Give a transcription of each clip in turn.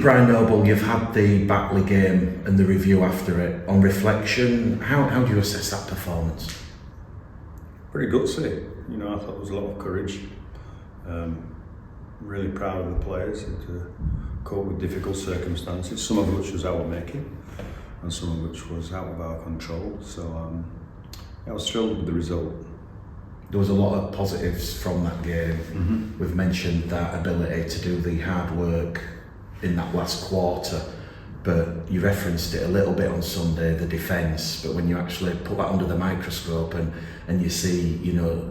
Brian Noble, you've had the Batley game and the review after it. On reflection, how do you assess that performance? Pretty gutsy. I thought there was a lot of courage. Really proud of the players to cope with difficult circumstances, some of which was our making and some of which was out of our control. So I was thrilled with the result. There was a lot of positives from that game. Mm-hmm. We've mentioned that ability to do the hard work in that last quarter, but you referenced it a little bit on Sunday, the defence, but when you actually put that under the microscope and you see,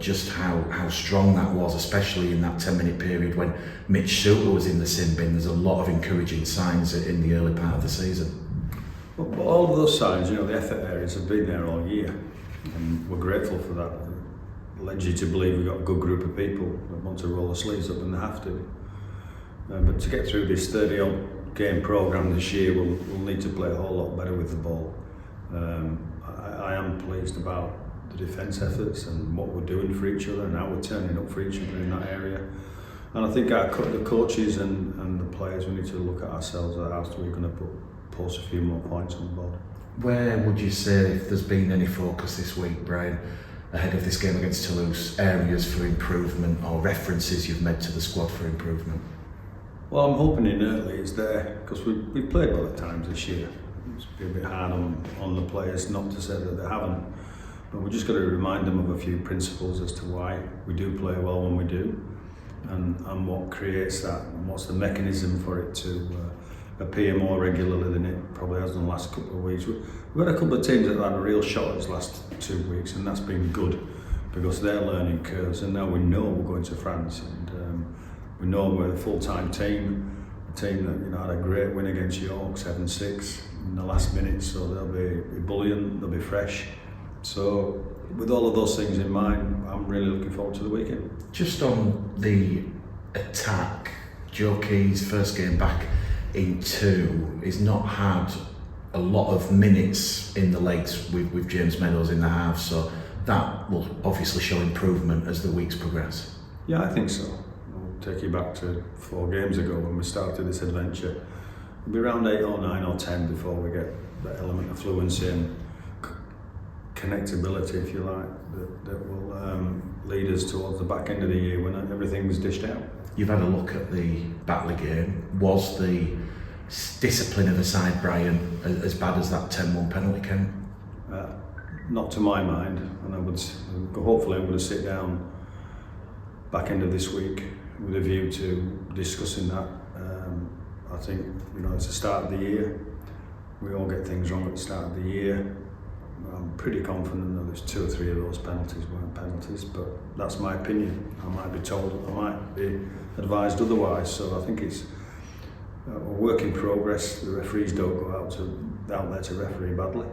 just how strong that was, especially in that 10-minute period when Mitch Suter was in the sin bin, there's a lot of encouraging signs in the early part of the season. Well, all of those signs, the effort areas have been there all year, and we're grateful for that. It led you to believe we've got a good group of people that want to roll their sleeves up, and they have to. But to get through this 30-odd game programme this year, we'll need to play a whole lot better with the ball. I am pleased about the defence efforts and what we're doing for each other and how we're turning up for each other in that area. And I think the coaches and the players, we need to look at ourselves at how we're going to post a few more points on the board. Where would you say, if there's been any focus this week, Brian, ahead of this game against Toulouse, areas for improvement or references you've made to the squad for improvement? Well, I'm hoping inertly it's there, because we've played well at times this year. It's been a bit hard on the players, not to say that they haven't, but we've just got to remind them of a few principles as to why we do play well when we do, and what creates that, and what's the mechanism for it to appear more regularly than it probably has in the last couple of weeks. We've had a couple of teams that have had a real shot these last 2 weeks, and that's been good because they're learning curves, and now we know we're going to France, and we know we're a full-time team, a team that had a great win against York, 7-6 in the last minute, so they'll be buoyant, they'll be fresh. So with all of those things in mind, I'm really looking forward to the weekend. Just on the attack, Joe Key's first game back in 2, he's not had a lot of minutes in the legs with James Meadows in the half, so that will obviously show improvement as the weeks progress. Yeah, I think so. I'll take you back to 4 games ago when we started this adventure. It'll be around 8 or 9 or 10 before we get that element of fluency and connectability, if you like, that will lead us towards the back end of the year when everything's dished out. You've had a look at the Batley game. Was the discipline of the side, Brian, as bad as that 10-1 penalty count? Not to my mind, and hopefully I'm going to sit down back end of this week with a view to discussing that. I think it's the start of the year. We all get things wrong at the start of the year. I'm pretty confident that there's 2 or 3 of those penalties weren't penalties, but that's my opinion. I might be told, I might be advised otherwise. So I think it's a work in progress. The referees don't go out there to referee badly.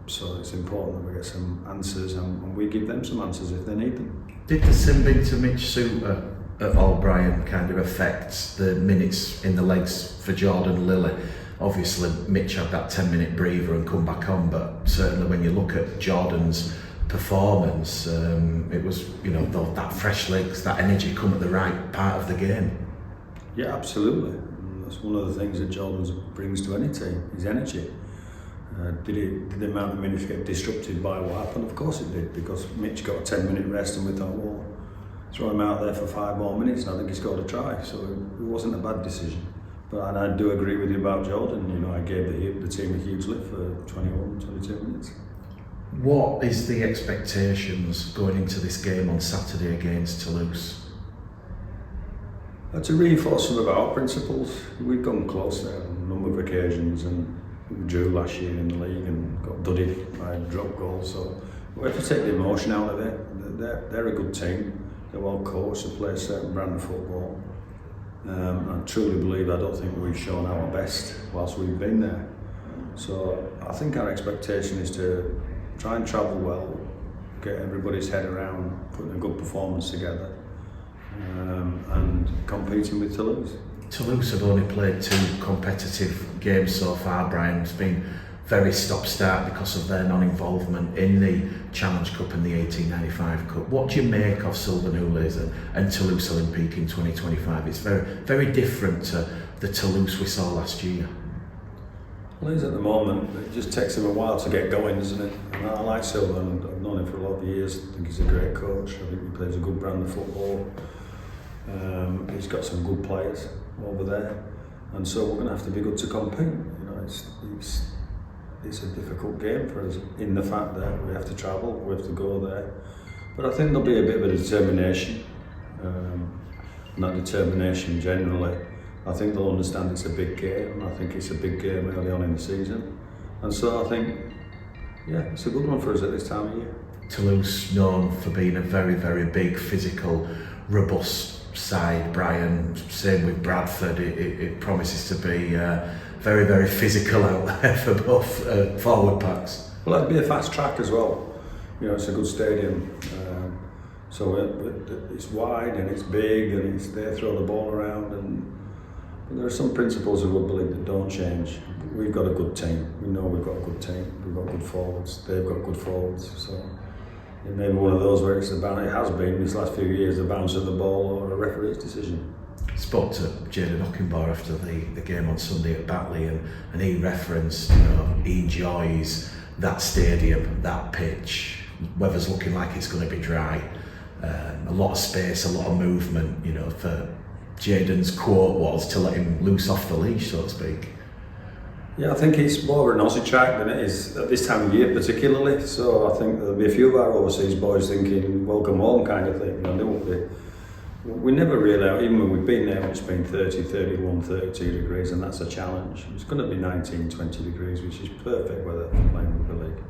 So it's important that we get some answers, and we give them some answers if they need them. Did the sin bin to Mitch Suter at all, Brian, kind of affect the minutes in the legs for Jordan Lilly? Obviously, Mitch had that 10-minute breather and come back on, but certainly when you look at Jordan's performance, it was, that fresh legs, that energy come at the right part of the game. Yeah, absolutely. And that's one of the things that Jordan brings to any team, his energy. Did the amount of minutes get disrupted by what happened? Of course it did, because Mitch got a 10-minute rest and we thought, well, throw him out there for 5 more minutes and I think he's got to try. So it wasn't a bad decision. But I do agree with you about Jordan. I gave the team a huge lift for 21, 22 minutes. What is the expectations going into this game on Saturday against Toulouse? To reinforce some of our principles. We've gone close there on a number of occasions, and we drew last year in the league and got dudded by a drop goal. So we have to take the emotion out of it. They're a good team. They're well coached. They play a certain brand of football. I truly believe, I don't think we've shown our best whilst we've been there. So I think our expectation is to try and travel well, get everybody's head around putting a good performance together, and competing with Toulouse. Toulouse have only played 2 competitive games so far, Brian. It's been very stop-start because of their non-involvement in the Challenge Cup and the 1895 Cup. What do you make of Sylvan Houlis and Toulouse Olympique in 2025? It's very, very different to the Toulouse we saw last year? Well, he's at the moment. It just takes him a while to get going, doesn't it? And I like Silver, and I've known him for a lot of years. I think he's a great coach. I think he plays a good brand of football. He's got some good players over there, and so we're going to have to be good to compete. You know, it's a difficult game for us in the fact that we have to travel, we have to go there. But I think there'll be a bit of a determination, and that determination generally, I think they'll understand it's a big game. I think it's a big game early on in the season, and so I think, yeah, it's a good one for us at this time of year. Toulouse known for being a very, very big, physical, robust side, Brian. Same with Bradford. It promises to be very, very physical out there for both forward packs. Well, that'd be a fast track as well. You know, it's a good stadium, so it's wide and it's big and they throw the ball around, and there are some principles of rugby league that don't change. We've got a good team. We know we've got a good team. We've got good forwards. They've got good forwards. So it may be one of those where it has been these last few years, the bounce of the ball or a referee's decision. Spoke to Jaden Hockenbar after the game on Sunday at Batley, and he referenced, he enjoys that stadium, that pitch. Weather's looking like it's going to be dry. A lot of space, a lot of movement. For Jaden's quote was to let him loose off the leash, so to speak. Yeah, I think it's more of an Aussie track than it is at this time of year particularly, so I think there'll be a few of our overseas boys thinking welcome home kind of thing. They won't be. We never really, even when we've been there, it's been 30, 31, 32 degrees, and that's a challenge. It's going to be 19, 20 degrees, which is perfect weather for playing rugby league.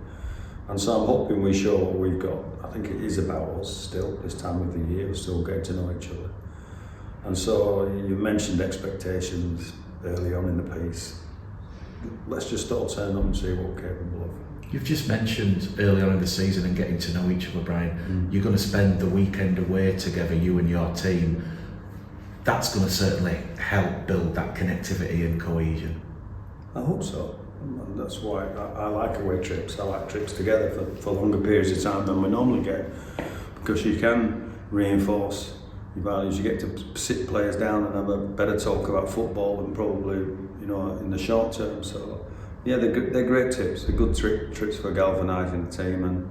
And so I'm hoping we show what we've got. I think it is about us still, this time of the year, we're still getting to know each other. And so you mentioned expectations early on in the piece. Let's just all turn up and see what we're capable of. You've just mentioned early on in the season and getting to know each other, Brian. You're going to spend the weekend away together, you and your team. That's going to certainly help build that connectivity and cohesion. I hope so. And that's why I like away trips. I like trips together for longer periods of time than we normally get, because you can reinforce your values. You get to sit players down and have a better talk about football than probably in the short term. So yeah, they're great tips. They're good trips for galvanising the team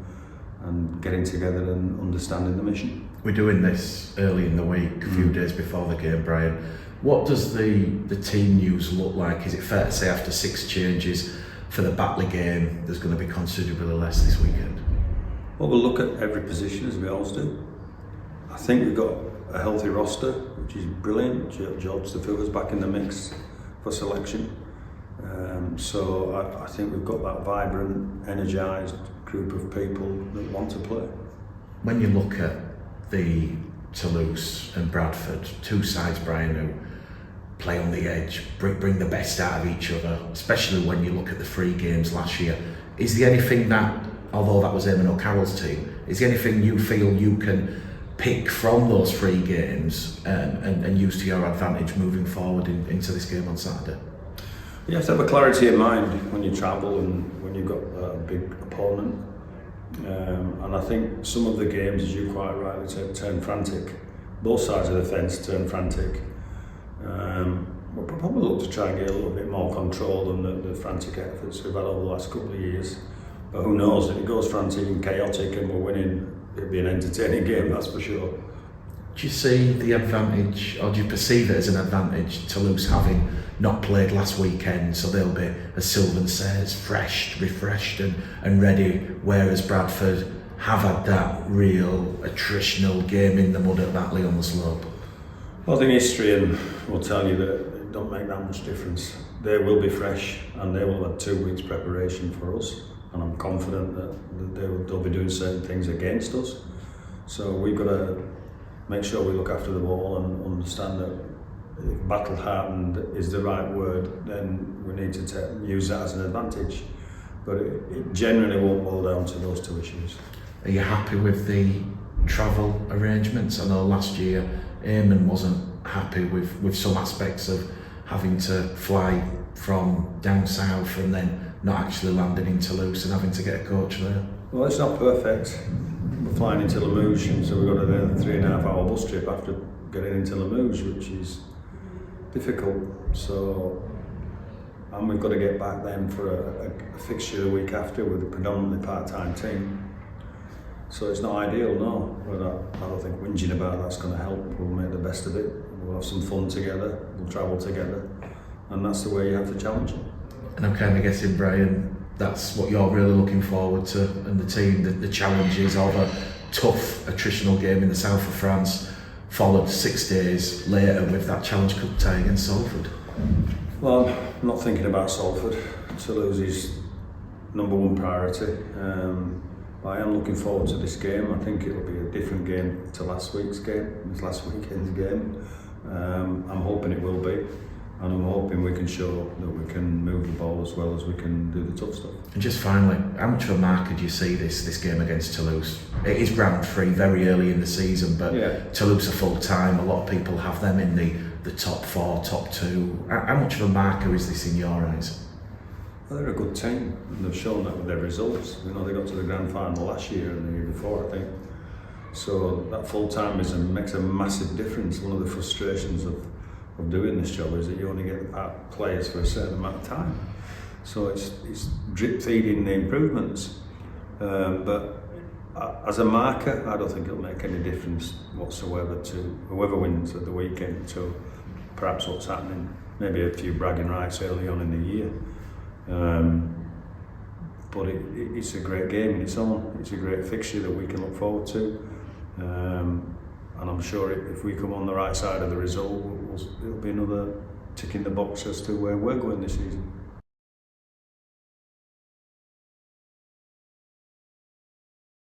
and getting together and understanding the mission. We're doing this early in the week, a few days before the game, Brian. What does the team news look like? Is it fair to say after 6 changes for the Batley game, there's going to be considerably less this weekend? Well, we'll look at every position as we always do. I think we've got a healthy roster, which is brilliant. George Stafula's back in the mix for selection. So I think we've got that vibrant, energised group of people that want to play. When you look at the Toulouse and Bradford, 2 sides, Brian, who play on the edge, bring the best out of each other, especially when you look at the 3 games last year, is there anything that, although that was Eamon O'Carroll's team, is there anything you feel you can pick from those 3 games and use to your advantage moving forward into this game on Saturday? You have to have a clarity of mind when you travel and when you've got a big opponent. And I think some of the games, as you quite rightly said, turn frantic. Both sides of the fence turn frantic. We'll probably look to try and get a little bit more control than the frantic efforts we've had over the last couple of years. But who knows, if it goes frantic and chaotic and we're winning, it'll be an entertaining game, that's for sure. Do you see the advantage, or do you perceive it as an advantage, Toulouse having not played last weekend, so they'll be, as Sylvan says, fresh, refreshed and ready, whereas Bradford have had that real attritional game in the mud at Batley on the slope? Well, I think history will tell you that it don't make that much difference. They will be fresh and they will have 2 weeks preparation for us, and I'm confident that they'll be doing certain things against us. So we've got to make sure we look after the ball and understand that if battle hardened is the right word, then we need to use that as an advantage. But it generally won't boil down to those 2 issues. Are you happy with the travel arrangements? I know last year Eamon wasn't happy with some aspects of having to fly from down south and then not actually landing in Toulouse and having to get a coach there. Well, it's not perfect. We're flying into Limoges, so we've got a 3.5 hour bus trip after getting into Limoges, which is difficult. So, and we've got to get back then for a fixture the week after with a predominantly part-time team. So it's not ideal, no. But I don't think whinging about that's going to help. We'll make the best of it. We'll have some fun together. We'll travel together, and that's the way you have to challenge it. And I'm kind of guessing, Brian, that's what you're really looking forward to, and the team, the challenges of a tough attritional game in the south of France, followed 6 days later with that Challenge Cup tie against Salford. Well, I'm not thinking about Salford. Toulouse is number one priority. But I am looking forward to this game. I think it'll be a different game to last weekend's game. I'm hoping it will be. And I'm hoping we can show that we can move the ball as well as we can do the tough stuff. And just finally, how much of a marker do you see this game against Toulouse? It is round 3, very early in the season, but Toulouse are full time. A lot of people have them in the top 4, top 2. How much of a marker is this in your eyes? Well, they're a good team, and they've shown that with their results. You know, they got to the grand final last year and the year before, I think. So that full time makes a massive difference. One of the frustrations of doing this job is that you only get the players for a certain amount of time. So it's drip feeding the improvements. But as a marker, I don't think it'll make any difference whatsoever to whoever wins at the weekend to perhaps what's happening. Maybe a few bragging rights early on in the year. But it's a great game in its own. It's a great fixture that we can look forward to. And I'm sure if we come on the right side of the result, it'll be another tick in the box as to where we're going this season.